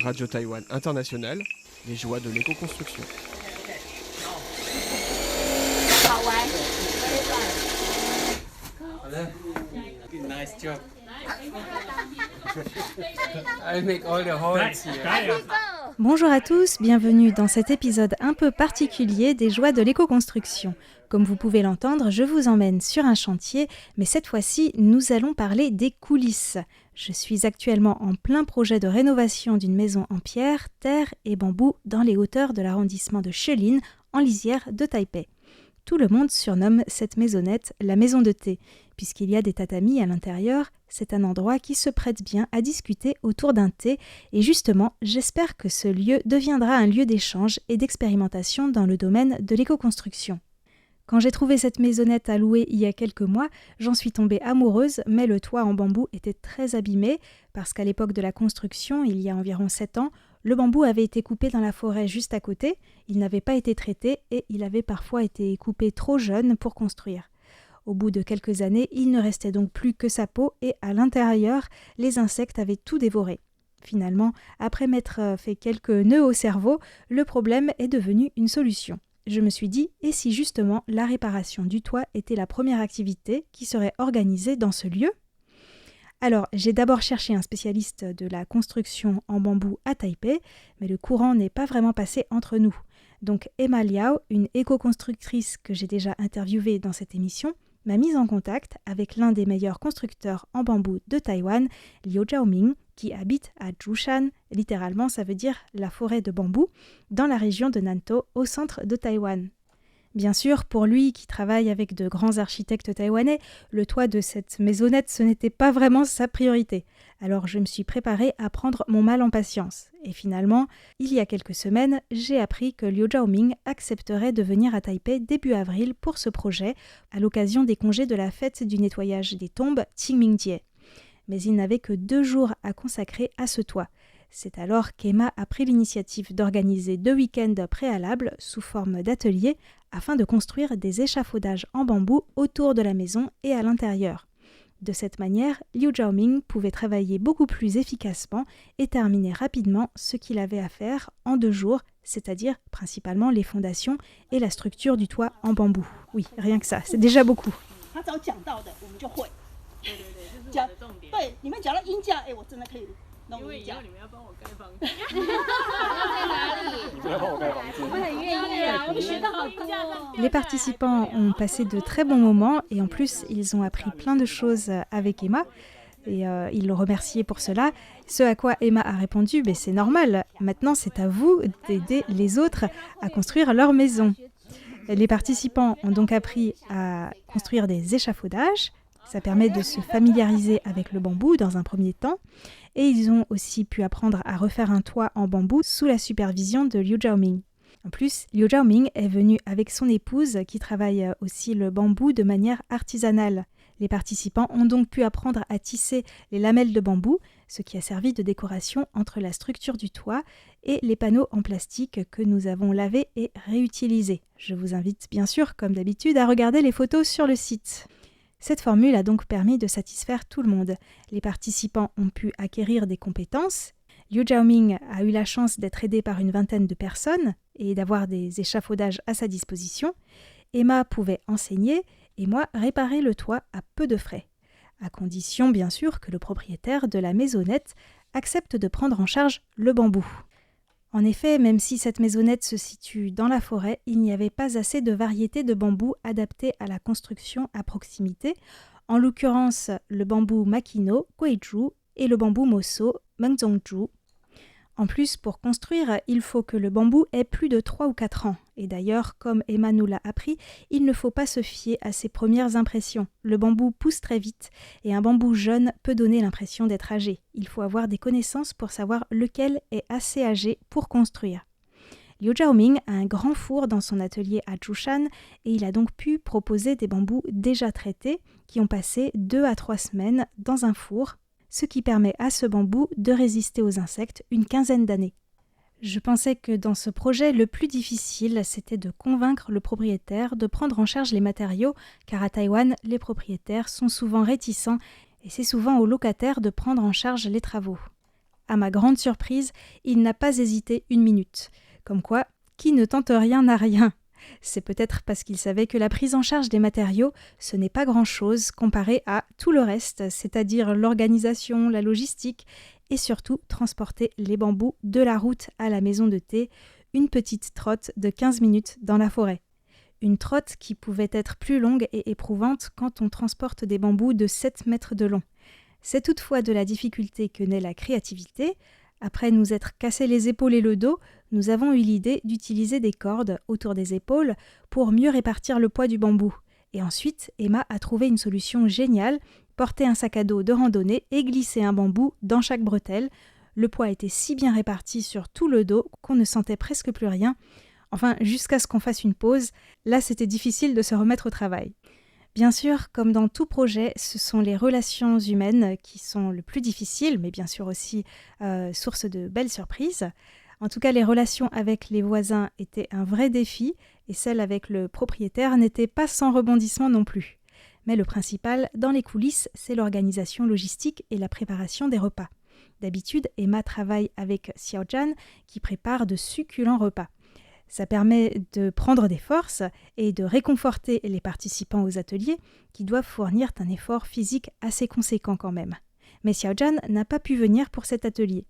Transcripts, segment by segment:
Radio Taïwan International, les joies de l'éco-construction. Nice job. I'll make all the holes here. Bonjour à tous, bienvenue dans cet épisode un peu particulier des joies de l'éco-construction. Comme vous pouvez l'entendre, je vous emmène sur un chantier, mais cette fois-ci, nous allons parler des coulisses. Je suis actuellement en plein projet de rénovation d'une maison en pierre, terre et bambou dans les hauteurs de l'arrondissement de Shilin, en lisière de Taipei. Tout le monde surnomme cette maisonnette la maison de thé. Puisqu'il y a des tatamis à l'intérieur, c'est un endroit qui se prête bien à discuter autour d'un thé et justement, j'espère que ce lieu deviendra un lieu d'échange et d'expérimentation dans le domaine de l'éco-construction. Quand j'ai trouvé cette maisonnette à louer il y a quelques mois, j'en suis tombée amoureuse, mais le toit en bambou était très abîmé parce qu'à l'époque de la construction, il y a environ 7 ans, le bambou avait été coupé dans la forêt juste à côté, il n'avait pas été traité et il avait parfois été coupé trop jeune pour construire. Au bout de quelques années, il ne restait donc plus que sa peau et à l'intérieur, les insectes avaient tout dévoré. Finalement, après m'être fait quelques nœuds au cerveau, le problème est devenu une solution. Je me suis dit, et si justement la réparation du toit était la première activité qui serait organisée dans ce lieu ? Alors, j'ai d'abord cherché un spécialiste de la construction en bambou à Taipei, mais le courant n'est pas vraiment passé entre nous. Donc Emma Liao, une éco-constructrice que j'ai déjà interviewée dans cette émission, m'a mise en contact avec l'un des meilleurs constructeurs en bambou de Taïwan, Liu Zhaoming, qui habite à Zhoushan, littéralement ça veut dire la forêt de bambou, dans la région de Nantou, au centre de Taïwan. Bien sûr, pour lui qui travaille avec de grands architectes taïwanais, le toit de cette maisonnette ce n'était pas vraiment sa priorité. Alors je me suis préparée à prendre mon mal en patience. Et finalement, il y a quelques semaines, j'ai appris que Liu Zhaoming accepterait de venir à Taipei début avril pour ce projet, à l'occasion des congés de la fête du nettoyage des tombes Qingmingjie. Mais il n'avait que 2 jours à consacrer à ce toit. C'est alors qu'Emma a pris l'initiative d'organiser 2 week-ends préalables sous forme d'ateliers afin de construire des échafaudages en bambou autour de la maison et à l'intérieur. De cette manière, Liu Zhaoming pouvait travailler beaucoup plus efficacement et terminer rapidement ce qu'il avait à faire en 2 jours, c'est-à-dire principalement les fondations et la structure du toit en bambou. Oui, rien que ça, c'est déjà beaucoup. Les participants ont passé de très bons moments et en plus ils ont appris plein de choses avec Emma et ils l'ont remercié pour cela. Ce à quoi Emma a répondu, c'est normal, maintenant c'est à vous d'aider les autres à construire leur maison. Les participants ont donc appris à construire des échafaudages. Ça permet de se familiariser avec le bambou dans un premier temps. Et ils ont aussi pu apprendre à refaire un toit en bambou sous la supervision de Liu Zhaoming. En plus, Liu Zhaoming est venu avec son épouse qui travaille aussi le bambou de manière artisanale. Les participants ont donc pu apprendre à tisser les lamelles de bambou, ce qui a servi de décoration entre la structure du toit et les panneaux en plastique que nous avons lavés et réutilisés. Je vous invite bien sûr, comme d'habitude, à regarder les photos sur le site. Cette formule a donc permis de satisfaire tout le monde. Les participants ont pu acquérir des compétences. Liu Zhaoming a eu la chance d'être aidé par une vingtaine de personnes et d'avoir des échafaudages à sa disposition. Emma pouvait enseigner et moi réparer le toit à peu de frais, à condition bien sûr que le propriétaire de la maisonnette accepte de prendre en charge le bambou. En effet, même si cette maisonnette se situe dans la forêt, il n'y avait pas assez de variétés de bambou adaptées à la construction à proximité, en l'occurrence le bambou Makino, Guizhu, et le bambou Moso, Mengzongzhu. En plus, pour construire, il faut que le bambou ait plus de 3 ou 4 ans. Et d'ailleurs, comme Emma nous l'a appris, il ne faut pas se fier à ses premières impressions. Le bambou pousse très vite et un bambou jeune peut donner l'impression d'être âgé. Il faut avoir des connaissances pour savoir lequel est assez âgé pour construire. Liu Zhaoming a un grand four dans son atelier à Zhoushan et il a donc pu proposer des bambous déjà traités qui ont passé 2 à 3 semaines dans un four, ce qui permet à ce bambou de résister aux insectes une 15aine d'années. Je pensais que dans ce projet, le plus difficile, c'était de convaincre le propriétaire de prendre en charge les matériaux, car à Taïwan, les propriétaires sont souvent réticents et c'est souvent aux locataires de prendre en charge les travaux. À ma grande surprise, il n'a pas hésité une minute. Comme quoi, qui ne tente rien n'a rien. C'est peut-être parce qu'il savait que la prise en charge des matériaux, ce n'est pas grand-chose comparé à tout le reste, c'est-à-dire l'organisation, la logistique et surtout transporter les bambous de la route à la maison de thé, une petite trotte de 15 minutes dans la forêt. Une trotte qui pouvait être plus longue et éprouvante quand on transporte des bambous de 7 mètres de long. C'est toutefois de la difficulté que naît la créativité. Après nous être cassé les épaules et le dos, nous avons eu l'idée d'utiliser des cordes autour des épaules pour mieux répartir le poids du bambou. Et ensuite, Emma a trouvé une solution géniale, porter un sac à dos de randonnée et glisser un bambou dans chaque bretelle. Le poids était si bien réparti sur tout le dos qu'on ne sentait presque plus rien. Enfin, jusqu'à ce qu'on fasse une pause, là c'était difficile de se remettre au travail. Bien sûr, comme dans tout projet, ce sont les relations humaines qui sont le plus difficiles, mais bien sûr aussi source de belles surprises. En tout cas, les relations avec les voisins étaient un vrai défi et celles avec le propriétaire n'étaient pas sans rebondissement non plus. Mais le principal, dans les coulisses, c'est l'organisation logistique et la préparation des repas. D'habitude, Emma travaille avec Xiao Zhan qui prépare de succulents repas. Ça permet de prendre des forces et de réconforter les participants aux ateliers qui doivent fournir un effort physique assez conséquent quand même. Mais Xiao Zhan n'a pas pu venir pour cet atelier.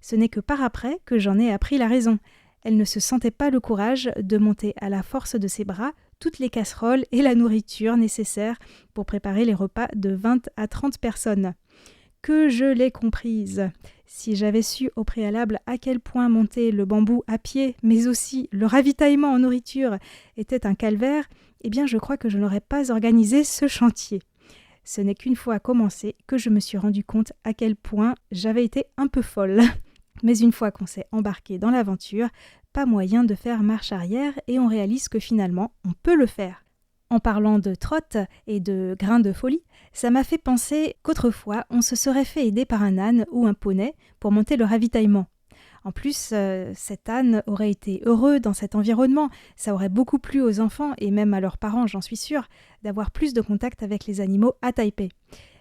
Ce n'est que par après que j'en ai appris la raison. Elle ne se sentait pas le courage de monter à la force de ses bras toutes les casseroles et la nourriture nécessaires pour préparer les repas de 20 à 30 personnes. Que je l'ai comprise. Si j'avais su au préalable à quel point monter le bambou à pied, mais aussi le ravitaillement en nourriture était un calvaire, eh bien je crois que je n'aurais pas organisé ce chantier. Ce n'est qu'une fois commencé que je me suis rendu compte à quel point j'avais été un peu folle. Mais une fois qu'on s'est embarqué dans l'aventure, pas moyen de faire marche arrière et on réalise que finalement, on peut le faire. En parlant de trotte et de grains de folie, ça m'a fait penser qu'autrefois, on se serait fait aider par un âne ou un poney pour monter le ravitaillement. En plus, cet âne aurait été heureux dans cet environnement. Ça aurait beaucoup plu aux enfants et même à leurs parents, j'en suis sûre, d'avoir plus de contact avec les animaux à Taipei.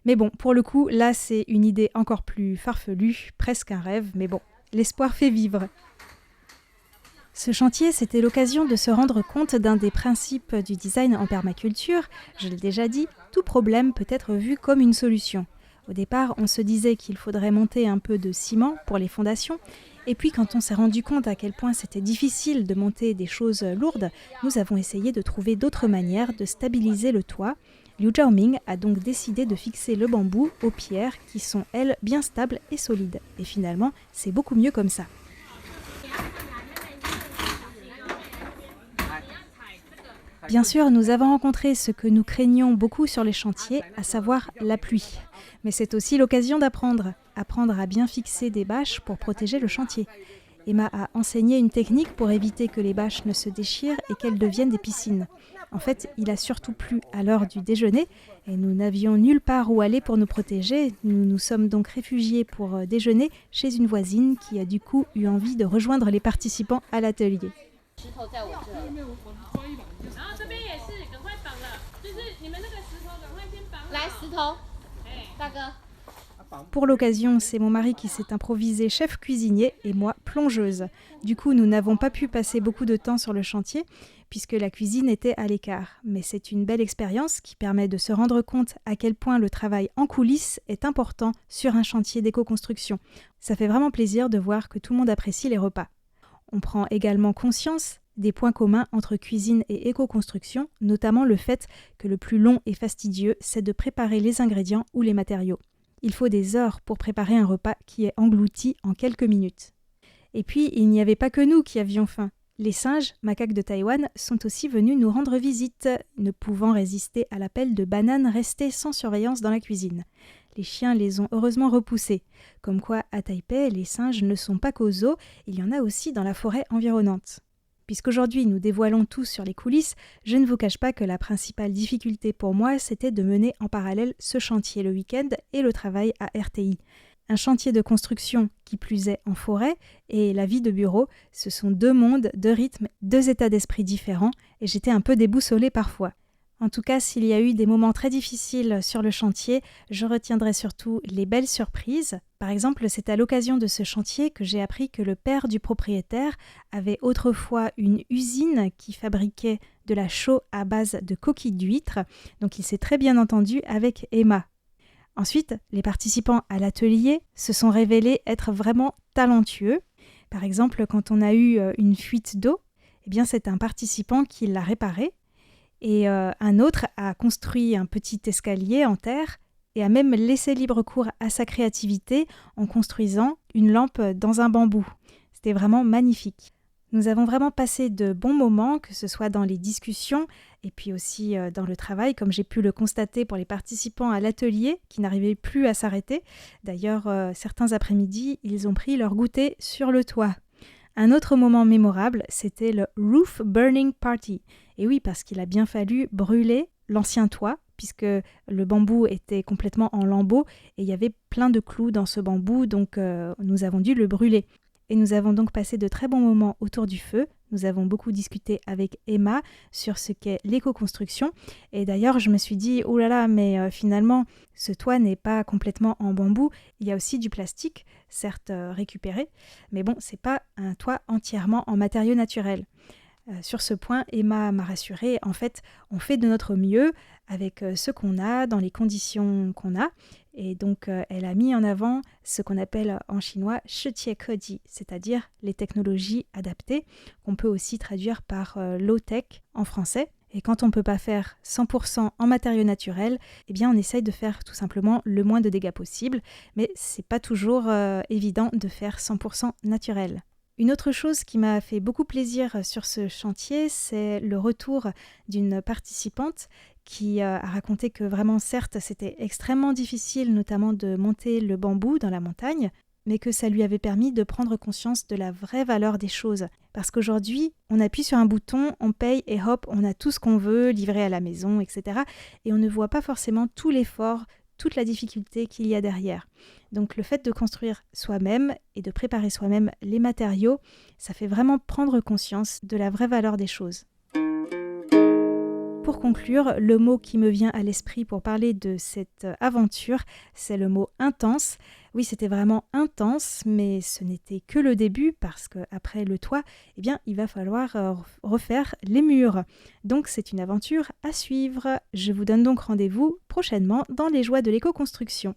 Mais bon, pour le coup, là, c'est une idée encore plus farfelue, presque un rêve, mais bon, l'espoir fait vivre. Ce chantier, c'était l'occasion de se rendre compte d'un des principes du design en permaculture. Je l'ai déjà dit, tout problème peut être vu comme une solution. Au départ, on se disait qu'il faudrait monter un peu de ciment pour les fondations. Et puis, quand on s'est rendu compte à quel point c'était difficile de monter des choses lourdes, nous avons essayé de trouver d'autres manières de stabiliser le toit. Liu Zhaoming a donc décidé de fixer le bambou aux pierres qui sont, elles, bien stables et solides. Et finalement, c'est beaucoup mieux comme ça. Bien sûr, nous avons rencontré ce que nous craignions beaucoup sur les chantiers, à savoir la pluie. Mais c'est aussi l'occasion d'apprendre à bien fixer des bâches pour protéger le chantier. Emma a enseigné une technique pour éviter que les bâches ne se déchirent et qu'elles deviennent des piscines. En fait, il a surtout plu à l'heure du déjeuner et nous n'avions nulle part où aller pour nous protéger. Nous nous sommes donc réfugiés pour déjeuner chez une voisine qui a du coup eu envie de rejoindre les participants à l'atelier. Pour l'occasion, c'est mon mari qui s'est improvisé chef cuisinier et moi plongeuse. Du coup, nous n'avons pas pu passer beaucoup de temps sur le chantier puisque la cuisine était à l'écart. Mais c'est une belle expérience qui permet de se rendre compte à quel point le travail en coulisses est important sur un chantier d'éco-construction. Ça fait vraiment plaisir de voir que tout le monde apprécie les repas. On prend également conscience des points communs entre cuisine et éco-construction, notamment le fait que le plus long et fastidieux, c'est de préparer les ingrédients ou les matériaux. Il faut des heures pour préparer un repas qui est englouti en quelques minutes. Et puis, il n'y avait pas que nous qui avions faim. Les singes, macaques de Taïwan, sont aussi venus nous rendre visite, ne pouvant résister à l'appel de bananes restées sans surveillance dans la cuisine. Les chiens les ont heureusement repoussés. Comme quoi, à Taipei, les singes ne sont pas qu'aux zoos, il y en a aussi dans la forêt environnante. Puisqu'aujourd'hui nous dévoilons tout sur les coulisses, je ne vous cache pas que la principale difficulté pour moi, c'était de mener en parallèle ce chantier le week-end et le travail à RTI. Un chantier de construction, qui plus est en forêt, et la vie de bureau, ce sont deux mondes, deux rythmes, deux états d'esprit différents, et j'étais un peu déboussolée parfois. En tout cas, s'il y a eu des moments très difficiles sur le chantier, je retiendrai surtout les belles surprises. Par exemple, c'est à l'occasion de ce chantier que j'ai appris que le père du propriétaire avait autrefois une usine qui fabriquait de la chaux à base de coquilles d'huîtres, donc il s'est très bien entendu avec Emma. Ensuite, les participants à l'atelier se sont révélés être vraiment talentueux. Par exemple, quand on a eu une fuite d'eau, eh bien c'est un participant qui l'a réparée. Et un autre a construit un petit escalier en terre et a même laissé libre cours à sa créativité en construisant une lampe dans un bambou. C'était vraiment magnifique. Nous avons vraiment passé de bons moments, que ce soit dans les discussions et puis aussi dans le travail, comme j'ai pu le constater pour les participants à l'atelier qui n'arrivaient plus à s'arrêter. D'ailleurs, certains après-midi, ils ont pris leur goûter sur le toit. Un autre moment mémorable, c'était le Roof Burning Party. Et oui, parce qu'il a bien fallu brûler l'ancien toit, puisque le bambou était complètement en lambeaux et il y avait plein de clous dans ce bambou, donc nous avons dû le brûler. Et nous avons donc passé de très bons moments autour du feu. Nous avons beaucoup discuté avec Emma sur ce qu'est l'éco-construction. Et d'ailleurs, je me suis dit, oh là là, mais finalement, ce toit n'est pas complètement en bambou. Il y a aussi du plastique, certes récupéré, mais bon, c'est pas un toit entièrement en matériaux naturels. Sur ce point, Emma m'a rassurée. En fait, on fait de notre mieux avec ce qu'on a, dans les conditions qu'on a. Et donc, elle a mis en avant ce qu'on appelle en chinois « shitie keji », c'est-à-dire les technologies adaptées, qu'on peut aussi traduire par low-tech en français. Et quand on ne peut pas faire 100% en matériaux naturels, eh bien on essaye de faire tout simplement le moins de dégâts possible, mais c'est pas toujours évident de faire 100% naturel. Une autre chose qui m'a fait beaucoup plaisir sur ce chantier, c'est le retour d'une participante qui a raconté que vraiment, certes, c'était extrêmement difficile, notamment de monter le bambou dans la montagne, mais que ça lui avait permis de prendre conscience de la vraie valeur des choses. Parce qu'aujourd'hui, on appuie sur un bouton, on paye et hop, on a tout ce qu'on veut, livré à la maison, etc. Et on ne voit pas forcément tout l'effort, toute la difficulté qu'il y a derrière. Donc le fait de construire soi-même et de préparer soi-même les matériaux, ça fait vraiment prendre conscience de la vraie valeur des choses. Pour conclure, le mot qui me vient à l'esprit pour parler de cette aventure, c'est le mot intense. Oui, c'était vraiment intense, mais ce n'était que le début parce qu'après le toit, eh bien, il va falloir refaire les murs. Donc c'est une aventure à suivre. Je vous donne donc rendez-vous prochainement dans les joies de l'éco-construction.